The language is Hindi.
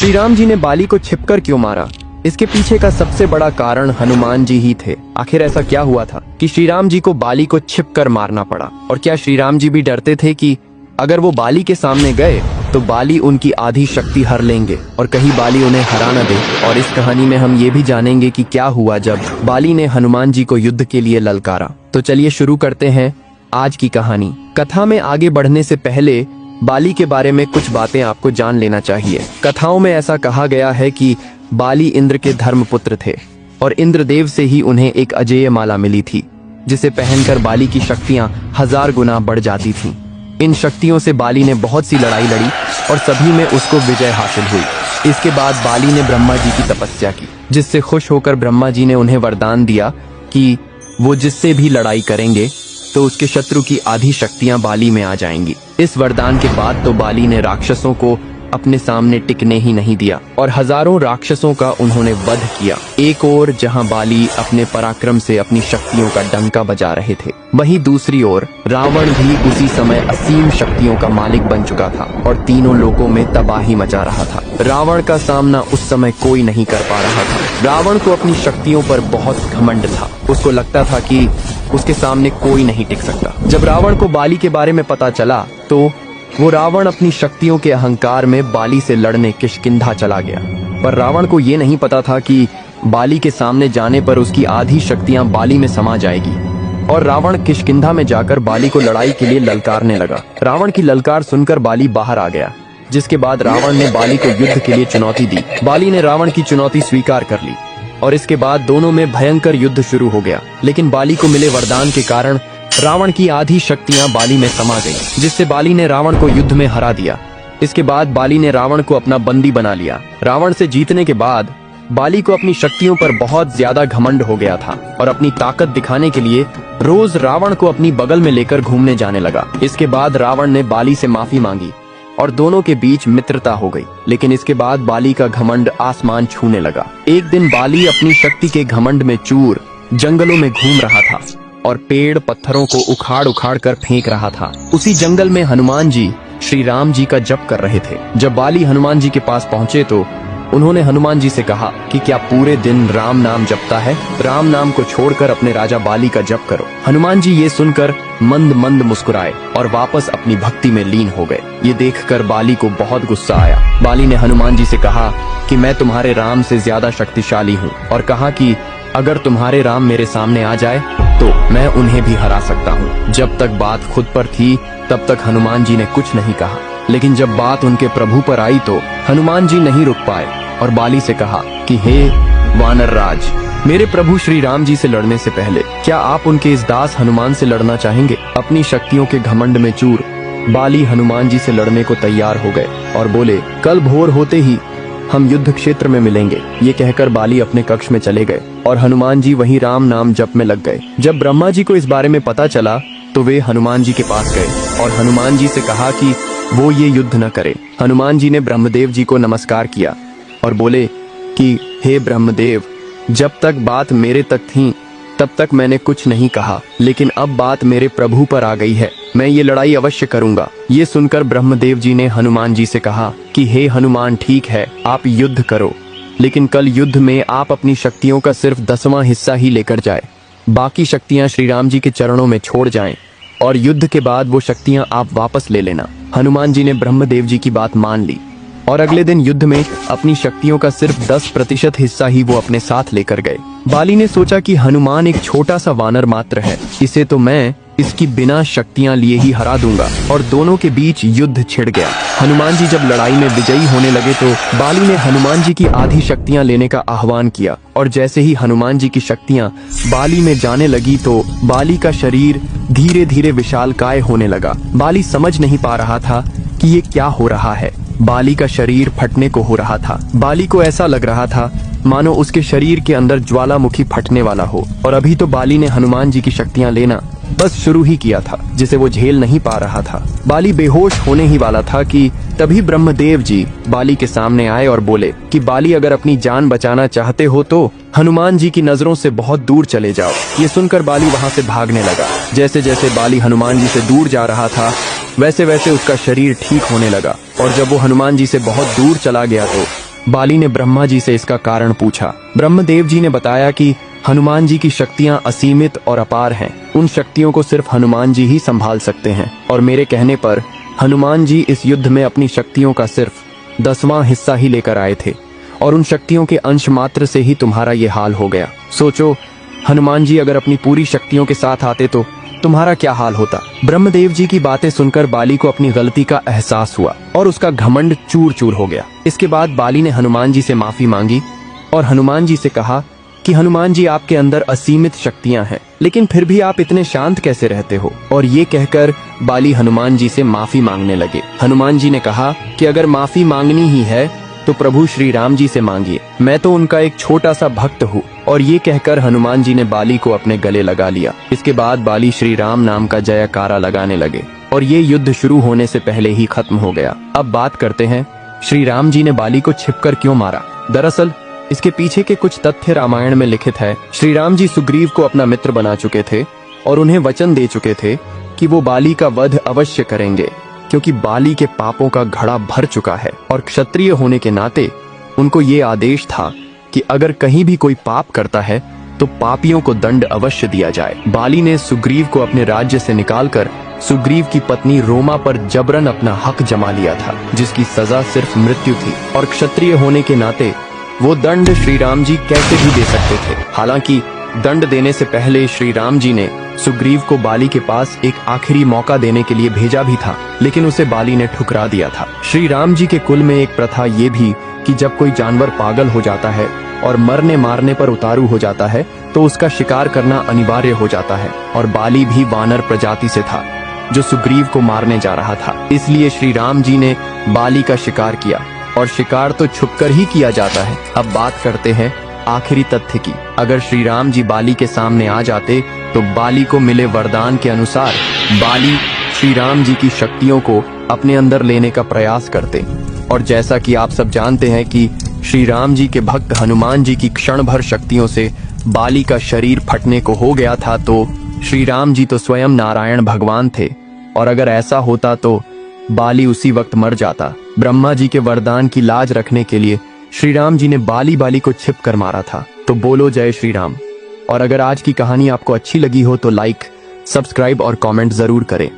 श्री राम जी ने बाली को छिपकर क्यों मारा? इसके पीछे का सबसे बड़ा कारण हनुमान जी ही थे। आखिर ऐसा क्या हुआ था कि श्री राम जी को बाली को छिपकर मारना पड़ा? और क्या श्री राम जी भी डरते थे कि अगर वो बाली के सामने गए तो बाली उनकी आधी शक्ति हर लेंगे और कहीं बाली उन्हें हरा न दे? और इस कहानी में हम ये भी जानेंगे कि क्या हुआ जब बाली ने हनुमान जी को युद्ध के लिए ललकारा। तो चलिए शुरू करते हैं आज की कहानी। कथा में आगे बढ़ने से पहले बाली के बारे में कुछ बातें आपको जान लेना चाहिए। कथाओं में ऐसा कहा गया है कि बाली इंद्र के धर्मपुत्र थे और इंद्रदेव से ही उन्हें एक अजेय माला मिली थी जिसे पहनकर बाली की शक्तियां 1000 गुना बढ़ जाती थीं। इन शक्तियों से बाली ने बहुत सी लड़ाई लड़ी और सभी में उसको विजय हासिल हुई। इसके बाद बाली ने ब्रह्मा जी की तपस्या की, जिससे खुश होकर ब्रह्मा जी ने उन्हें वरदान दिया कि वो जिससे भी लड़ाई करेंगे तो उसके शत्रु की आधी शक्तियां बाली में आ जाएंगी। इस वरदान के बाद तो बाली ने राक्षसों को अपने सामने टिकने ही नहीं दिया और हजारों राक्षसों का उन्होंने वध किया। एक ओर जहां बाली अपने पराक्रम से अपनी शक्तियों का डंका बजा रहे थे, वहीं दूसरी ओर रावण भी उसी समय असीम शक्तियों का मालिक बन चुका था और तीनों लोगों में तबाही मचा रहा था। रावण का सामना उस समय कोई नहीं कर पा रहा था। रावण को अपनी शक्तियों पर बहुत घमंड था। उसको लगता था कि उसके सामने कोई नहीं टिक सकता। जब रावण को बाली के बारे में पता चला तो वो रावण अपनी शक्तियों के अहंकार में बाली से लड़ने किष्किंधा चला गया। पर रावण को ये नहीं पता था कि बाली के सामने जाने पर उसकी आधी शक्तियां बाली में समा जाएगी और रावण किष्किंधा में जाकर बाली को लड़ाई के लिए ललकारने लगा। रावण की ललकार सुनकर बाली बाहर आ गया, जिसके बाद रावण ने बाली को युद्ध के लिए चुनौती दी। बाली ने रावण की चुनौती स्वीकार कर ली और इसके बाद दोनों में भयंकर युद्ध शुरू हो गया। लेकिन बाली को मिले वरदान के कारण रावण की आधी शक्तियां बाली में समा गईं, जिससे बाली ने रावण को युद्ध में हरा दिया। इसके बाद बाली ने रावण को अपना बंदी बना लिया। रावण से जीतने के बाद बाली को अपनी शक्तियों पर बहुत ज्यादा घमंड हो गया था और अपनी ताकत दिखाने के लिए रोज रावण को अपनी बगल में लेकर घूमने जाने लगा। इसके बाद रावण ने बाली से माफी मांगी और दोनों के बीच मित्रता हो गई। लेकिन इसके बाद बाली का घमंड आसमान छूने लगा। एक दिन बाली अपनी शक्ति के घमंड में चूर जंगलों में घूम रहा था और पेड़ पत्थरों को उखाड़ उखाड़ कर फेंक रहा था। उसी जंगल में हनुमान जी श्री राम जी का जप कर रहे थे। जब बाली हनुमान जी के पास पहुंचे तो उन्होंने हनुमान जी से कहा कि क्या पूरे दिन राम नाम जपता है? राम नाम को छोड़कर अपने राजा बाली का जप करो। हनुमान जी ये सुनकर मंद मंद मुस्कुराए और वापस अपनी भक्ति में लीन हो गए। ये देखकर बाली को बहुत गुस्सा आया। बाली ने हनुमान जी से कहा कि मैं तुम्हारे राम से ज्यादा शक्तिशाली हूँ और कहा कि अगर तुम्हारे राम मेरे सामने आ जाए तो मैं उन्हें भी हरा सकता हूँ। जब तक बात खुद पर थी तब तक हनुमान जी ने कुछ नहीं कहा, लेकिन जब बात उनके प्रभु पर आई तो हनुमान जी नहीं रुक पाए और बाली से कहा कि हे वानर राज, मेरे प्रभु श्री राम जी से लड़ने से पहले क्या आप उनके इस दास हनुमान से लड़ना चाहेंगे? अपनी शक्तियों के घमंड में चूर बाली हनुमान जी से लड़ने को तैयार हो गए और बोले, कल भोर होते ही हम युद्ध क्षेत्र में मिलेंगे। ये कहकर बाली अपने कक्ष में चले गए और हनुमान जी वहीं राम नाम जप में लग गए। जब ब्रह्मा जी को इस बारे में पता चला तो वे हनुमान जी के पास गए और हनुमान जी से कहा कि वो ये युद्ध न करे। हनुमान जी ने ब्रह्मदेव जी को नमस्कार किया और बोले कि हे ब्रह्मदेव, जब तक बात मेरे तक थी तब तक मैंने कुछ नहीं कहा, लेकिन अब बात मेरे प्रभु पर आ गई है, मैं ये लड़ाई अवश्य करूंगा। ये सुनकर ब्रह्मदेव जी ने हनुमान जी से कहा कि हे हनुमान, ठीक है, आप युद्ध करो, लेकिन कल युद्ध में आप अपनी शक्तियों का सिर्फ 10वां हिस्सा ही लेकर जाए। बाकी शक्तियां श्री राम जी के चरणों में छोड़ जाएं और युद्ध के बाद वो शक्तियां आप वापस ले लेना। हनुमान जी ने ब्रह्मदेव जी की बात मान ली और अगले दिन युद्ध में अपनी शक्तियों का सिर्फ 10% हिस्सा ही वो अपने साथ लेकर गए। बाली ने सोचा कि हनुमान एक छोटा सा वानर मात्र है, इसे तो मैं इसकी बिना शक्तियां लिए ही हरा दूंगा। और दोनों के बीच युद्ध छिड़ गया। हनुमान जी जब लड़ाई में विजयी होने लगे तो बाली ने हनुमान जी की आधी शक्तियां लेने का आह्वान किया और जैसे ही हनुमान जी की शक्तियां बाली में जाने लगी तो बाली का शरीर धीरे धीरे विशालकाय होने लगा। बाली समझ नहीं पा रहा था कि ये क्या हो रहा है। बाली का शरीर फटने को हो रहा था। बाली को ऐसा लग रहा था मानो उसके शरीर के अंदर ज्वालामुखी फटने वाला हो। और अभी तो बाली ने हनुमान जी की शक्तियां लेना बस शुरू ही किया था, जिसे वो झेल नहीं पा रहा था। बाली बेहोश होने ही वाला था कि तभी ब्रह्मदेव जी बाली के सामने आए और बोले कि बाली, अगर अपनी जान बचाना चाहते हो तो हनुमान जी की नजरों से बहुत दूर चले जाओ। ये सुनकर बाली वहां से भागने लगा। जैसे जैसे बाली हनुमान जी से दूर जा रहा था वैसे वैसे उसका शरीर ठीक होने लगा और जब वो हनुमान जी से बहुत दूर चला गया तो बाली ने ब्रह्मा जी से इसका कारण पूछा। ब्रह्मदेव जी ने बताया कि हनुमान जी की शक्तियां असीमित और अपार हैं। उन शक्तियों को सिर्फ हनुमान जी ही संभाल सकते हैं और मेरे कहने पर हनुमान जी इस युद्ध में अपनी शक्तियों का सिर्फ 10वां हिस्सा ही लेकर आए थे और उन शक्तियों के अंश मात्र से ही तुम्हारा ये हाल हो गया। सोचो, हनुमान जी अगर अपनी पूरी शक्तियों के साथ आते तो तुम्हारा क्या हाल होता। ब्रह्मदेव जी की बातें सुनकर बाली को अपनी गलती का एहसास हुआ और उसका घमंड चूर चूर हो गया। इसके बाद बाली ने हनुमान जी से माफी मांगी और हनुमान जी से कहा कि हनुमान जी, आपके अंदर असीमित शक्तियां हैं, लेकिन फिर भी आप इतने शांत कैसे रहते हो। और ये कहकर बाली हनुमान जी से माफी मांगने लगे। हनुमान जी ने कहा कि अगर माफी मांगनी ही है तो प्रभु श्री राम जी से मांगिए, मैं तो उनका एक छोटा सा भक्त हूँ। और ये कहकर हनुमान जी ने बाली को अपने गले लगा लिया। इसके बाद बाली श्री राम नाम का जयकारा लगाने लगे और ये युद्ध शुरू होने से पहले ही खत्म हो गया। अब बात करते हैं श्री राम जी ने बाली को छिपकर क्यों मारा। दरअसल इसके पीछे के कुछ तथ्य रामायण में लिखित है। श्री राम जी सुग्रीव को अपना मित्र बना चुके थे और उन्हें वचन दे चुके थे कि वो बाली का वध अवश्य करेंगे, क्योंकि बाली के पापों का घड़ा भर चुका है और क्षत्रिय होने के नाते उनको ये आदेश था कि अगर कहीं भी कोई पाप करता है तो पापियों को दंड अवश्य दिया जाए। बाली ने सुग्रीव को अपने राज्य से निकालकर सुग्रीव की पत्नी रोमा पर जबरन अपना हक जमा लिया था, जिसकी सजा सिर्फ मृत्यु थी और क्षत्रिय होने के नाते वो दंड श्री राम जी कैसे भी दे सकते थे। हालांकि दंड देने से पहले श्री राम जी ने सुग्रीव को बाली के पास एक आखिरी मौका देने के लिए भेजा भी था, लेकिन उसे बाली ने ठुकरा दिया था। श्री राम जी के कुल में एक प्रथा ये भी कि जब कोई जानवर पागल हो जाता है और मरने मारने पर उतारू हो जाता है तो उसका शिकार करना अनिवार्य हो जाता है। और बाली भी वानर प्रजाति से था जो सुग्रीव को मारने जा रहा था, इसलिए श्री राम जी ने बाली का शिकार किया और शिकार तो छुपकर ही किया जाता है। अब बात करते हैं आखिरी तथ्य की। अगर श्री राम जी बाली के सामने आ जाते तो बाली को मिले वरदान के अनुसार बाली श्री राम जी की शक्तियों को अपने अंदर लेने का प्रयास करते। और जैसा कि आप सब जानते हैं कि श्री राम जी के भक्त हनुमान जी की क्षण भर शक्तियों से बाली का शरीर फटने को हो गया था, तो श्री राम जी तो स्वयं नारायण भगवान थे और अगर ऐसा होता तो बाली उसी वक्त मर जाता। ब्रह्मा जी के वरदान की लाज रखने के लिए श्री राम जी ने बाली को छिप कर मारा था। तो बोलो जय श्री राम। और अगर आज की कहानी आपको अच्छी लगी हो तो लाइक, सब्सक्राइब और कमेंट जरूर करें।